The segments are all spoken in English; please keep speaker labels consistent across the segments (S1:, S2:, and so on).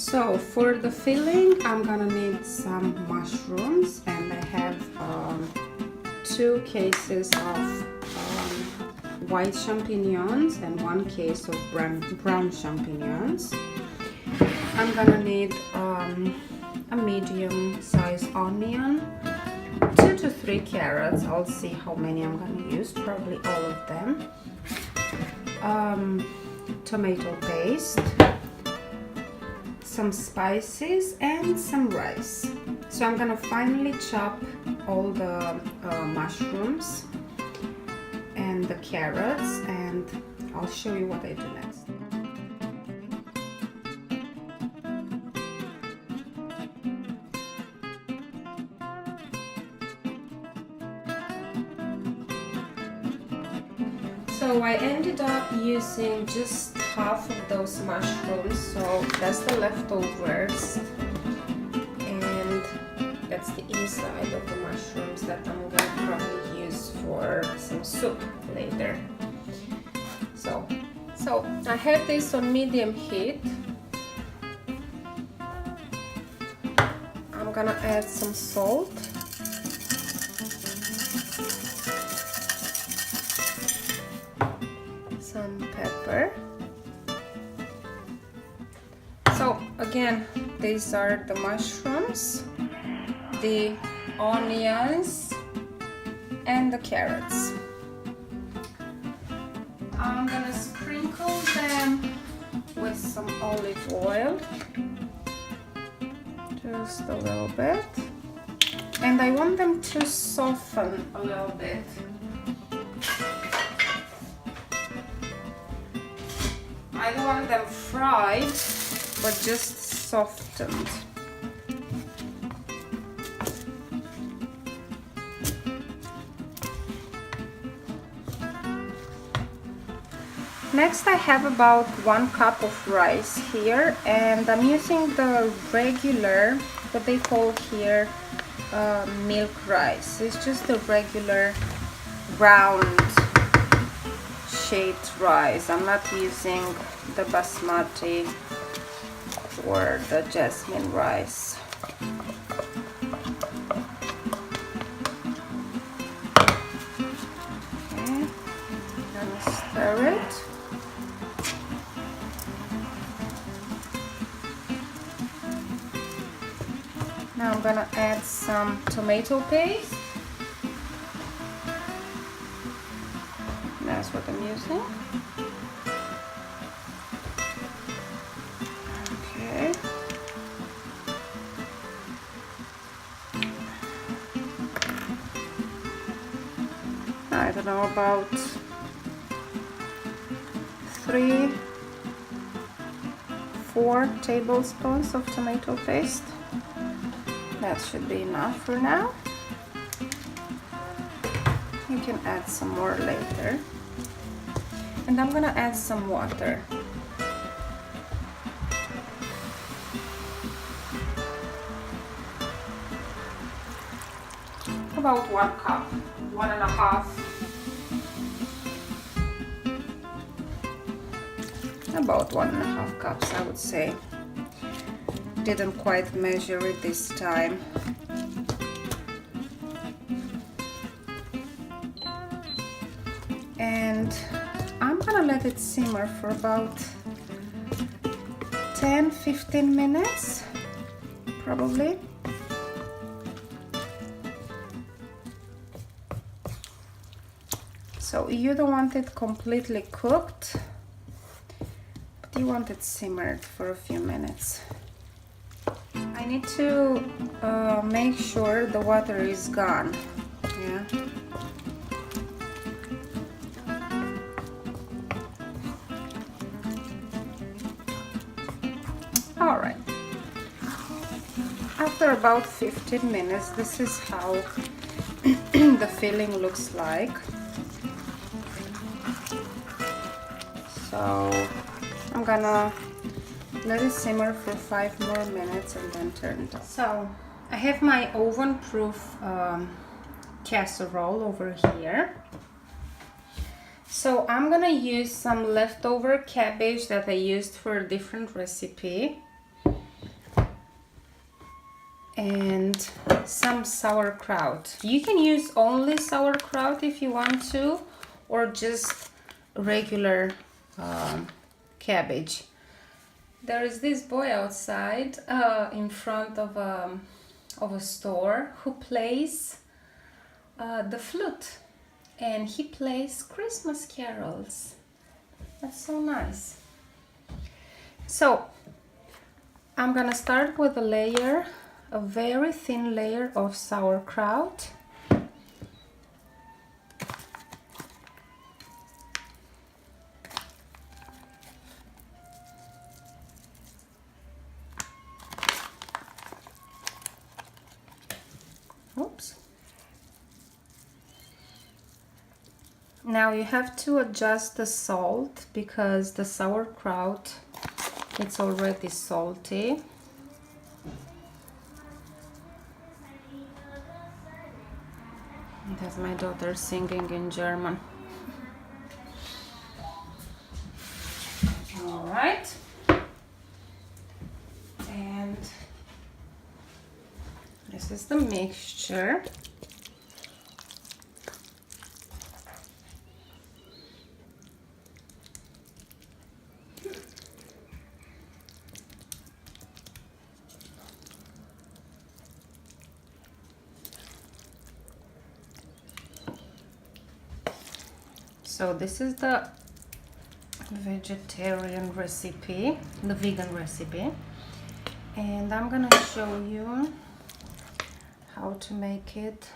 S1: So for the filling, I'm gonna need some mushrooms, and I have 2 cases of white champignons and 1 case of brown champignons. I'm gonna need a medium-sized onion, 2 to 3 carrots. I'll see how many I'm gonna use, probably all of them. Tomato paste, some spices, and some rice. So I'm gonna finely chop all the mushrooms and the carrots, and I'll show you what I do next. So I ended up using just half of those mushrooms, so that's the leftovers, and that's the inside of the mushrooms that I'm gonna probably use for some soup later. So I have this on medium heat. I'm gonna add some salt. Some pepper. So again, these are the mushrooms, the onions, and the carrots. I'm gonna sprinkle them with some olive oil, just a little bit, and I want them to soften a little bit. I don't want them fried, but just softened. Next, I have about 1 cup of rice here, and I'm using the regular, what they call here, milk rice. It's just the regular round shaped rice. I'm not using the basmati or the jasmine rice. Okay, I'm gonna stir it. Now I'm gonna add some tomato paste. That's what I'm using. Okay. I don't know, about 3-4 tablespoons of tomato paste. That should be enough for now. You can add some more later. And I'm gonna add some water. About 1 cup, 1.5. About 1.5 cups, I would say. Didn't quite measure it this time. And I'm gonna let it simmer for about 10-15 minutes, probably. So you don't want it completely cooked, but you want it simmered for a few minutes. I need to make sure the water is gone. Yeah. All right. After about 15 minutes, this is how the filling looks like. So I'm gonna let it simmer for 5 more minutes and then turn it off. So I have my oven-proof casserole over here. So I'm gonna use some leftover cabbage that I used for a different recipe. and some sauerkraut. You can use only sauerkraut if you want to, or just regular cabbage. There is this boy outside in front of a store who plays the flute, and he plays Christmas carols. That's so nice. So I'm gonna start with a layer, a very thin layer of sauerkraut. Oops. Now you have to adjust the salt because the sauerkraut, it's already salty. That's my daughter singing in German. All right. And this is the mixture. So this is the vegetarian recipe, the vegan recipe, and I'm gonna show you how to make it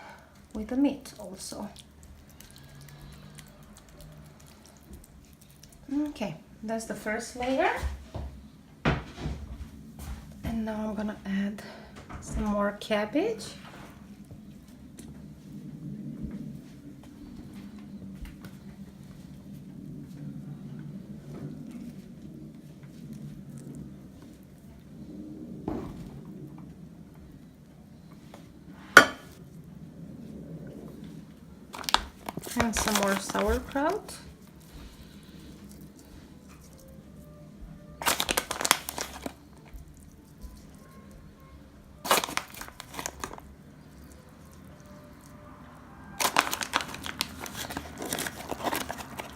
S1: with the meat also. Okay, that's the first layer, and now I'm gonna add some more cabbage. And some more sauerkraut.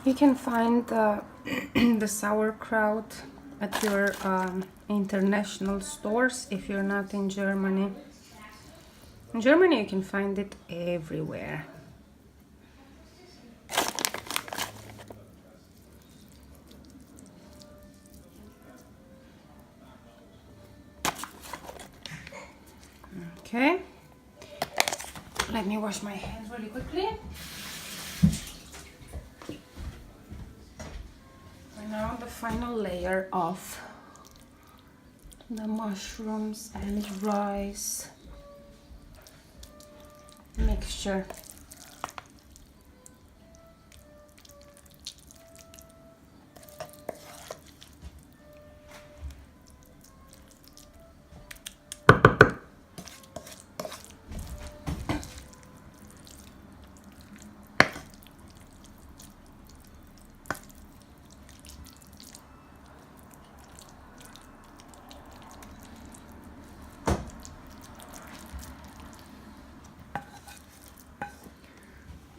S1: You can find the sauerkraut at your international stores if you're not in Germany. In Germany you can find it everywhere. Okay, let me wash my hands really quickly. And now the final layer of the mushrooms and rice mixture.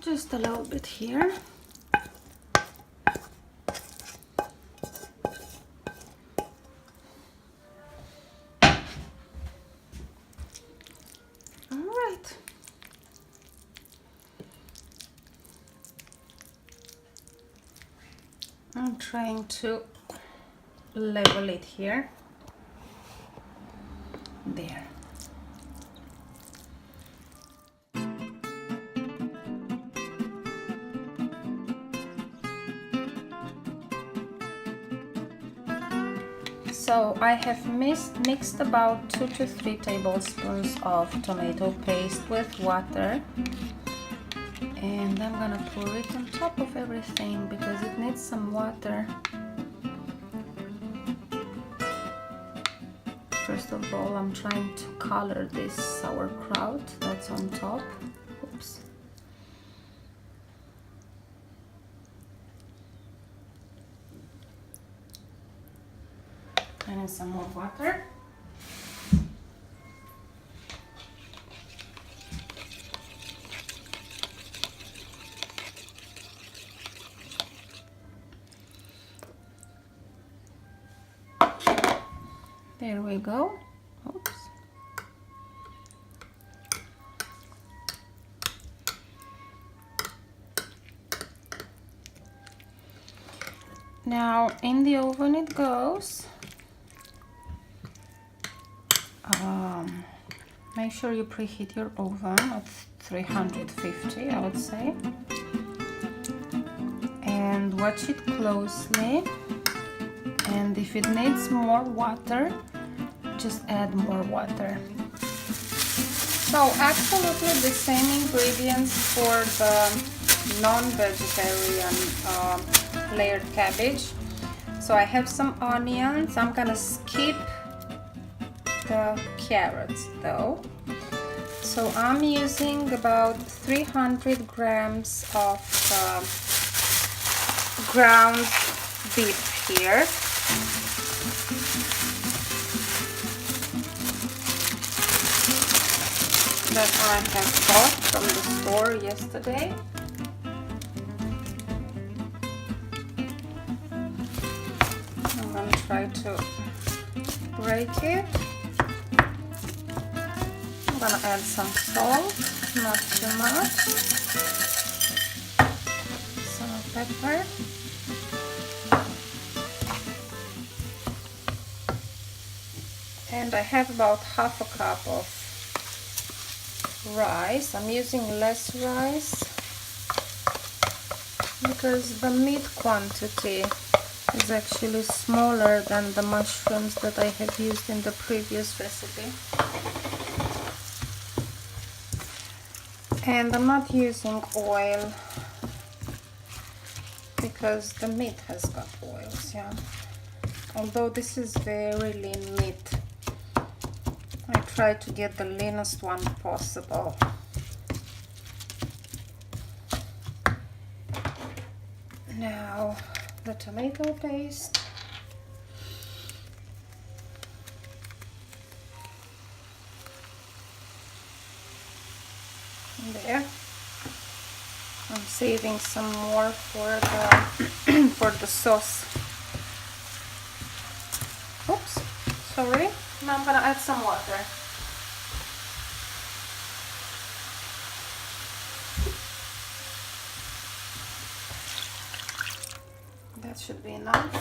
S1: Just a little bit here. All right. I'm trying to level it here. There. So I have mixed about 2 to 3 tablespoons of tomato paste with water, and I'm gonna pour it on top of everything because it needs some water. First of all, I'm trying to color this sauerkraut that's on top. Oops. And some more water. There we go. Oops. Now in the oven it goes. Make sure you preheat your oven at 350, I would say. And watch it closely. And if it needs more water, just add more water. So absolutely the same ingredients for the non-vegetarian layered cabbage. So I have some onions. I'm gonna skip the carrots though. So I'm using about 300 grams of ground beef here. That I have bought from the store yesterday. I'm gonna try to break it. I'm gonna add some salt, not too much. Some pepper. And I have about half a cup of rice. I'm using less rice because the meat quantity is actually smaller than the mushrooms that I have used in the previous recipe. And I'm not using oil because the meat has got oils, yeah. Although this is very lean meat, I try to get the leanest one possible. Now the tomato paste. There. I'm saving some more for the for the sauce. Oops, sorry. Now I'm gonna add some water. That should be enough.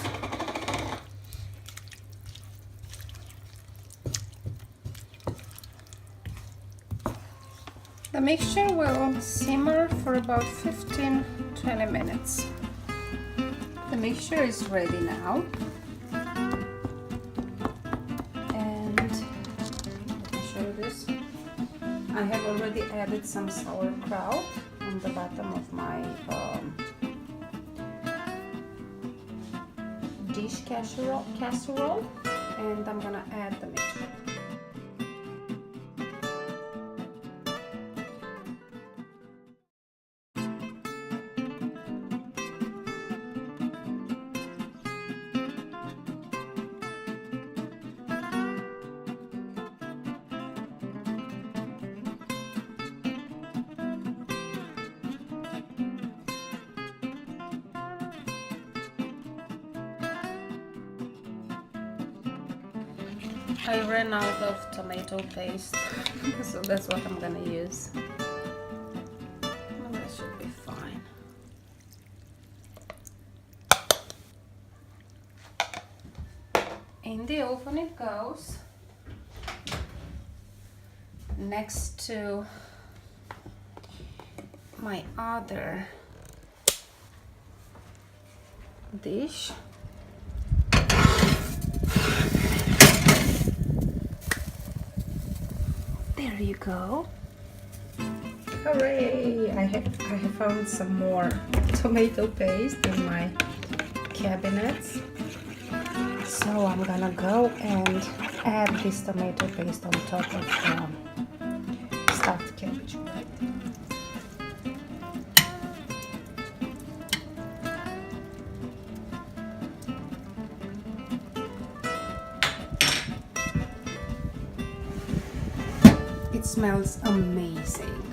S1: The mixture will simmer for about 15-20 minutes. The mixture is ready now. I have already added some sauerkraut on the bottom of my dish casserole, and I'm gonna add the mixture. I ran out of tomato paste, so that's what I'm gonna use. That should be fine. In the oven it goes, next to my other dish. There you go. Hooray! I have found some more tomato paste in my cabinets. So I'm gonna go and add this tomato paste on top of the stuffed cabbage. It smells amazing.